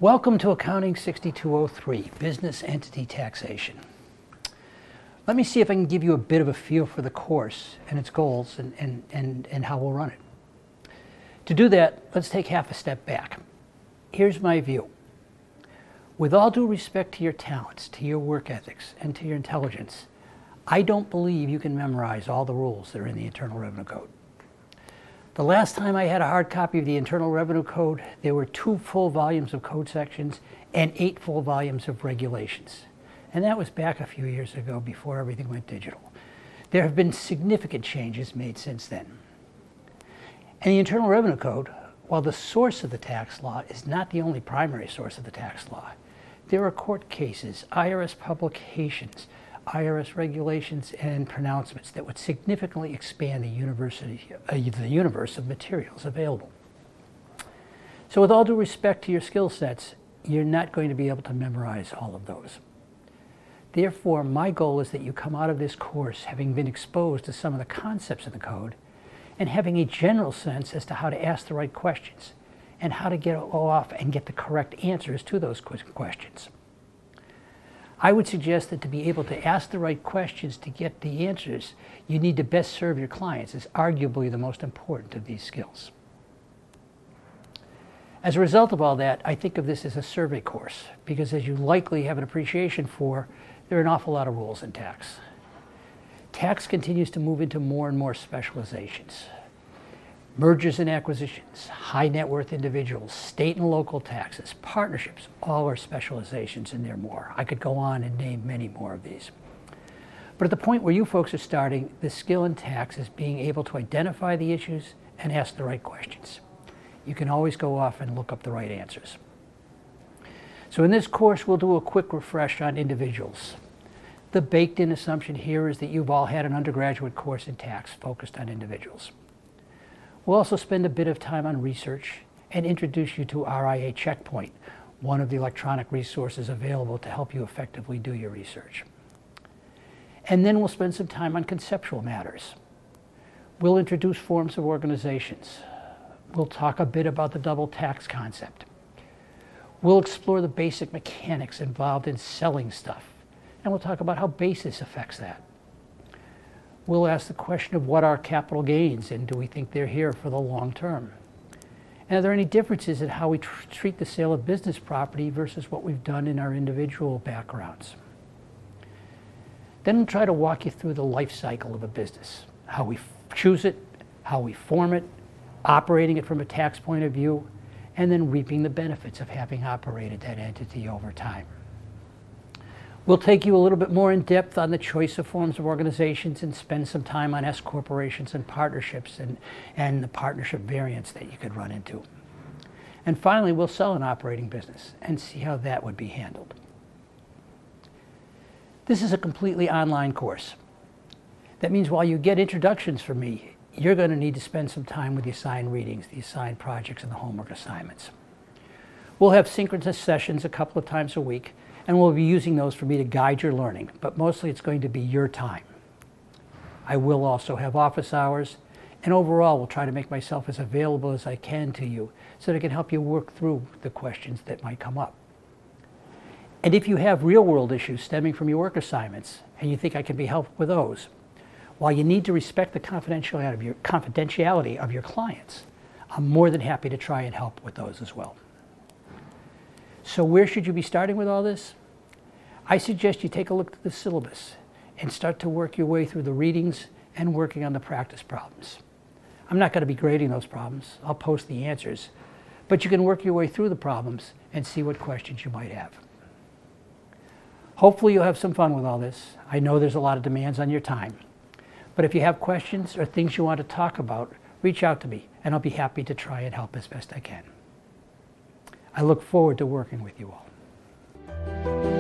Welcome to Accounting 6203, Business Entity Taxation. Let me see if I can give you a bit of a feel for the course and its goals and how we'll run it. To do that, let's take half a step back. Here's my view. With all due respect to your talents, to your work ethics, and to your intelligence, I don't believe you can memorize all the rules that are in the Internal Revenue Code. The last time I had a hard copy of the Internal Revenue Code, there were 2 full volumes of code sections and 8 full volumes of regulations. And that was back a few years ago before everything went digital. There have been significant changes made since then. And the Internal Revenue Code, while the source of the tax law is not the only primary source of the tax law, there are court cases, IRS publications, IRS regulations and pronouncements that would significantly expand the universe of materials available. So with all due respect to your skill sets, you're not going to be able to memorize all of those. Therefore, my goal is that you come out of this course having been exposed to some of the concepts of the code and having a general sense as to how to ask the right questions and how to get off and get the correct answers to those questions. I would suggest that to be able to ask the right questions to get the answers, you need to best serve your clients is arguably the most important of these skills. As a result of all that, I think of this as a survey course because, as you likely have an appreciation for, there are an awful lot of rules in tax. Tax continues to move into more and more specializations. Mergers and acquisitions, high net worth individuals, state and local taxes, partnerships, all are specializations and there are more. I could go on and name many more of these. But at the point where you folks are starting, the skill in tax is being able to identify the issues and ask the right questions. You can always go off and look up the right answers. So in this course, we'll do a quick refresh on individuals. The baked-in assumption here is that you've all had an undergraduate course in tax focused on individuals. We'll also spend a bit of time on research and introduce you to RIA Checkpoint, one of the electronic resources available to help you effectively do your research. And then we'll spend some time on conceptual matters. We'll introduce forms of organizations. We'll talk a bit about the double tax concept. We'll explore the basic mechanics involved in selling stuff, and we'll talk about how basis affects that. We'll ask the question of what are capital gains and do we think they're here for the long term? And are there any differences in how we treat the sale of business property versus what we've done in our individual backgrounds? Then we'll try to walk you through the life cycle of a business, how we choose it, how we form it, operating it from a tax point of view, and then reaping the benefits of having operated that entity over time. We'll take you a little bit more in depth on the choice of forms of organizations and spend some time on S corporations and partnerships and the partnership variants that you could run into. And finally, we'll sell an operating business and see how that would be handled. This is a completely online course. That means while you get introductions from me, you're going to need to spend some time with the assigned readings, the assigned projects, and the homework assignments. We'll have synchronous sessions a couple of times a week, and we'll be using those for me to guide your learning, but mostly it's going to be your time. I will also have office hours, and overall we'll try to make myself as available as I can to you so that I can help you work through the questions that might come up. And if you have real-world issues stemming from your work assignments and you think I can be helpful with those, while you need to respect the confidentiality of your clients, I'm more than happy to try and help with those as well. So where should you be starting with all this? I suggest you take a look at the syllabus and start to work your way through the readings and working on the practice problems. I'm not going to be grading those problems. I'll post the answers. But you can work your way through the problems and see what questions you might have. Hopefully you'll have some fun with all this. I know there's a lot of demands on your time. But if you have questions or things you want to talk about, reach out to me and I'll be happy to try and help as best I can. I look forward to working with you all.